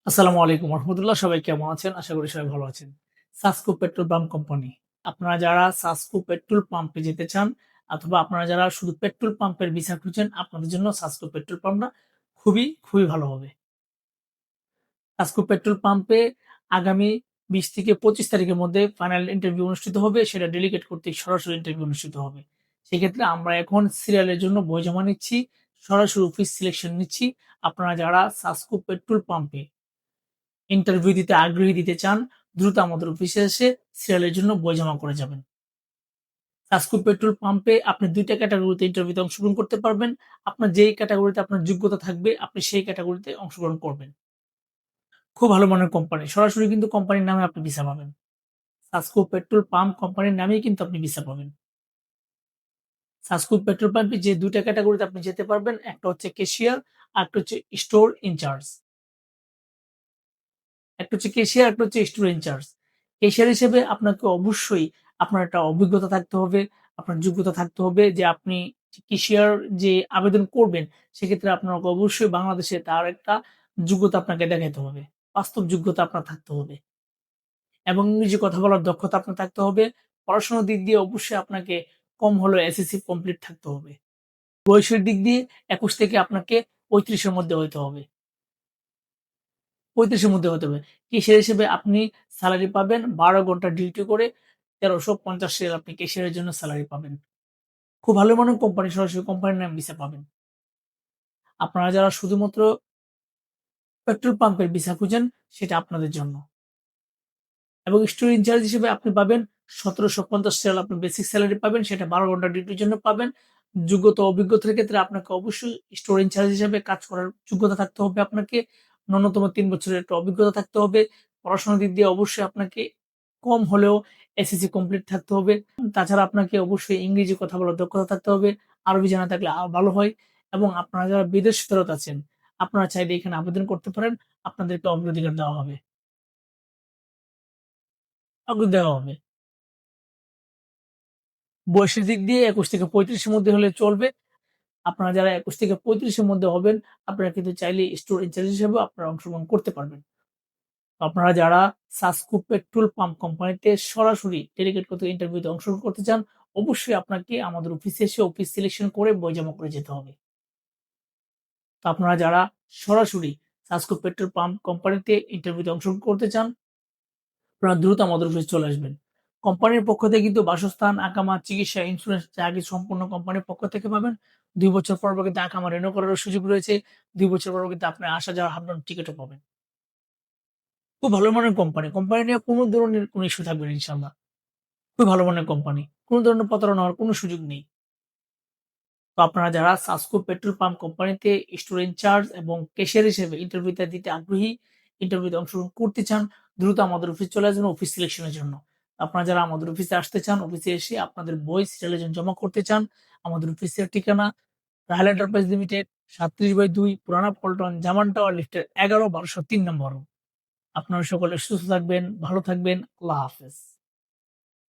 আসসালামু আলাইকুম রহমতুল্লাহ। সবাই কেমন আছেন? আশা করি সবাই ভালো আছেন। SASCO petrol pump company. আপনারা যারা সাসকো পেট্রোল পাম্পে যেতে চান অথবা আপনারা যারা শুধু পেট্রোল পাম্পের ভিসা খুঁজছেন, আপনাদের জন্য সাসকো পেট্রোল পাম্পটা খুবই ভালো হবে। সাসকো পেট্রোল পাম্পে আগামী ২০ থেকে ২৫ তারিখের মধ্যে ফাইনাল ইন্টারভিউ অনুষ্ঠিত হবে। সেটা ডেলিগেট কর্তৃক সরাসরি ইন্টারভিউ অনুষ্ঠিত হবে। সেক্ষেত্রে আমরা এখন সিরিয়ালের জন্য বই জমা নিচ্ছি। সরাসরি অফিস সিলেকশন নিচ্ছি। আপনারা যারা সাসকো পেট্রোল পাম্পে ইন্টারভিউ দিতে দিতে চান, দ্রুত আমাদের অফিসে এসে সিরিয়ালের জন্য বই জমা করে যাবেন। সাসকো পেট্রোল পাম্পে আপনি ২ টা ক্যাটেগরিতে ইন্টারভিউতে অংশগ্রহণ করতে পারবেন। আপনার যেই ক্যাটেগরিতে আপনার যোগ্যতা থাকবে, আপনি সেই ক্যাটেগরিতে অংশগ্রহণ করবেন। খুব ভালো মানের কোম্পানি। সরাসরি কিন্তু কোম্পানির নামে আপনি ভিসা পাবেন। সাসকো পেট্রোল পাম্প কোম্পানির নামেই কিন্তু আপনি ভিসা পাবেন। সাসকো পেট্রোল পাম্পে যে ২ টা ক্যাটেগরিতে আপনি যেতে পারবেন, একটা হচ্ছে ক্যাশিয়ার, আরেকটা হচ্ছে স্টোর ইনচার্জ। একটা হচ্ছে ক্যাশিয়ার, একটা হচ্ছে স্টোর ইনচার্জ। ক্যাশিয়ার হিসেবে আপনাকে অবশ্যই আপনার একটা অভিজ্ঞতা থাকতে হবে, আপনার যোগ্যতা থাকতে হবে যে আপনি ক্যাশিয়ার যে আবেদন করবেন, সেক্ষেত্রে আপনাকে অবশ্যই বাংলাদেশে তার একটা যোগ্যতা আপনাকে দেখাইতে হবে। বাস্তব যোগ্যতা আপনার থাকতে হবে এবং ইংরেজি কথা বলার দক্ষতা আপনার থাকতে হবে। পড়াশোনার দিক দিয়ে অবশ্যই আপনাকে কম হলেও এসএসসি কমপ্লিট থাকতে হবে। বয়সের দিক দিয়ে ২১ থেকে আপনাকে ৩৫ এর মধ্যে হইতে হবে। ৩৫ এর মধ্যে হতে হবে। ক্যাশিয়ার হিসেবে আপনি সেলারি পাবেন ১২ ঘন্টা ডিউটি করে ৳১৩৫০ আপনি ক্যাশিয়ারের জন্য সেলারি পাবেন। খুব ভালো মানের কোম্পানি, সরাসরি কোম্পানির নামে ভিসা পাবেন। আপনারা যারা শুধুমাত্র পেট্রোল পাম্পের ভিসা খুঁজেন, সেটা আপনাদের জন্য। এবং স্টোর ইনচার্জ হিসেবে আপনি পাবেন ৳১৭৫০ আপনি বেসিক সেলারি পাবেন। সেটা ১২ ঘন্টা ডিউটির জন্য পাবেন। যোগ্যতা অভিজ্ঞতার ক্ষেত্রে আপনাকে অবশ্যই স্টোর ইনচার্জ হিসেবে কাজ করার যোগ্যতা থাকতে হবে আপনাকে। ন্যূনতম ৩ বছরের একটা অভিজ্ঞতা থাকতে হবে। পড়াশোনার দিক দিয়ে অবশ্যই আপনাকে কম হলেও এসএসসি কমপ্লিট থাকতে হবে। তাছাড়া আপনাকে অবশ্যই ইংরেজি কথা বলার দক্ষতা থাকতে হবে। আরবি জানা থাকলে ভালো হয় এবং আপনারা যারা বিদেশ ফেরত আছেন, আপনারা চাইলে এখানে আবেদন করতে পারেন। আপনাদেরকে অগ্রাধিকার দেওয়া হবে। দেওয়া হবে। বয়সের দিক দিয়ে ২১ থেকে ৩৫ এর মধ্যে হলে চলবে। আপনারা যারা ২১ থেকে ৩৫ এর মধ্যে হবেন, আপনারা কিন্তু চাইলে স্টোর ইনচার্জ হিসেবেও আপনারা অংশগ্রহণ করতে পারবেন। তো আপনারা যারা সাসকো পেট্রোল পাম্প কোম্পানিতে সরাসরি ডেলিগেট কর্তৃক ইন্টারভিউতে অংশগ্রহণ করতে চান, অবশ্যই আপনাকে আমাদের অফিসে এসে অফিস সিলেকশন করে বই জমা করে যেতে হবে। তো আপনারা যারা সরাসরি সাসকো পেট্রোল পাম্প কোম্পানিতে ইন্টারভিউতে অংশগ্রহণ করতে চান, আপনারা দ্রুত আমাদের অফিসে চলে আসবেন। কোম্পানির পক্ষ থেকে কিন্তু বাসস্থান, আকামা, চিকিৎসা, ইন্সুরেন্স যা কিছু সম্পূর্ণ কোম্পানির পক্ষ থেকে পাবেন। ২ বছর পর কিন্তু আকামা রিনিউ করারও সুযোগ রয়েছে। ২ বছর পর কিন্তু আপনার আসা যাওয়ার হাফ ডাউন টিকেটও পাবেন। খুব ভালো মানের কোম্পানি। কোম্পানি নিয়ে কোন ধরনের কোন ইস্যু থাকবে না ইনশাআল্লাহ। খুবই ভালো মানের কোম্পানি। কোন ধরনের প্রতারণা হওয়ার কোন সুযোগ নেই। তো আপনারা যারা সাসকো পেট্রোল পাম্প কোম্পানিতে স্টোর ইনচার্জ এবং ক্যাশিয়ার হিসেবে ইন্টারভিউটা দিতে আগ্রহী, ইন্টারভিউতে অংশগ্রহণ করতে চান, দ্রুত আমাদের অফিসে চলে আসবেন অফিস সিলেকশনের জন্য। আপনারা যারা আমাদের অফিসে আসতে চান, অফিসে এসে আপনাদের বই সিরিয়ালের জন্য জমা করতে চান, আমাদের অফিসের ঠিকানা রাহেল এন্টারপ্রাইজ লিমিটেড ৩৭/২ পুরানা পল্টন, জামান টাওয়ার লিফটের ১১ ১২০৩ নম্বর। আপনারা সকলে সুস্থ থাকবেন, ভালো থাকবেন। আল্লাহ হাফেজ।